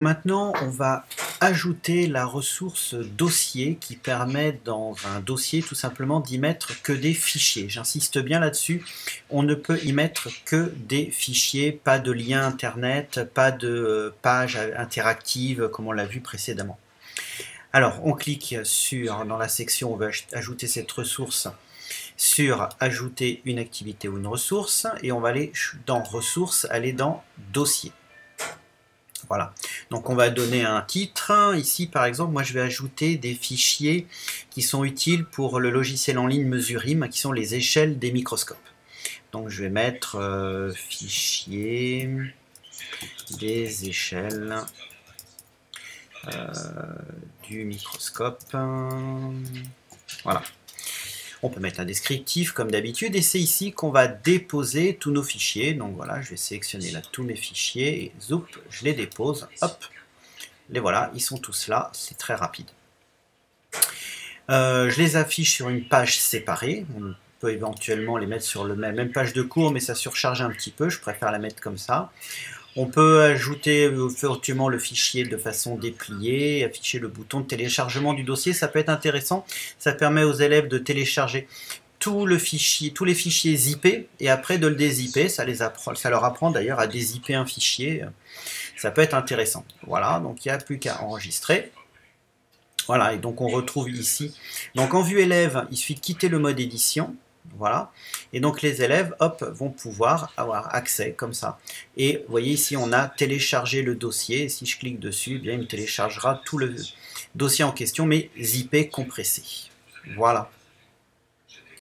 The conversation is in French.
Maintenant, on va ajouter la ressource dossier qui permet dans un dossier tout simplement d'y mettre que des fichiers. J'insiste bien là-dessus, on ne peut y mettre que des fichiers, pas de lien internet, pas de page interactive comme on l'a vu précédemment. Alors, on clique dans la section où on veut ajouter cette ressource, sur ajouter une activité ou une ressource, et on va aller dans ressources, aller dans dossier. Voilà, donc on va donner un titre. Ici par exemple, moi je vais ajouter des fichiers qui sont utiles pour le logiciel en ligne Mesurim, qui sont les échelles des microscopes. Donc je vais mettre fichier des échelles du microscope. Voilà. On peut mettre un descriptif comme d'habitude, et c'est ici qu'on va déposer tous nos fichiers. Donc voilà, je vais sélectionner là tous mes fichiers, et zoup, je les dépose, hop, les voilà, ils sont tous là, c'est très rapide. Je les affiche sur une page séparée, on peut éventuellement les mettre sur la même page de cours, mais ça surcharge un petit peu, je préfère la mettre comme ça. On peut ajouter éventuellement le fichier de façon dépliée, afficher le bouton de téléchargement du dossier, ça peut être intéressant, ça permet aux élèves de télécharger tous les fichiers zippés et après de le dézipper, ça leur apprend d'ailleurs à dézipper un fichier, ça peut être intéressant. Voilà, donc il n'y a plus qu'à enregistrer. Voilà, et donc on retrouve ici, donc en vue élève, il suffit de quitter le mode édition. Voilà, et donc les élèves, hop, vont pouvoir avoir accès comme ça. Et vous voyez ici, on a téléchargé le dossier. Et si je clique dessus, eh bien, il me téléchargera tout le dossier en question, mais zippé, compressé. Voilà.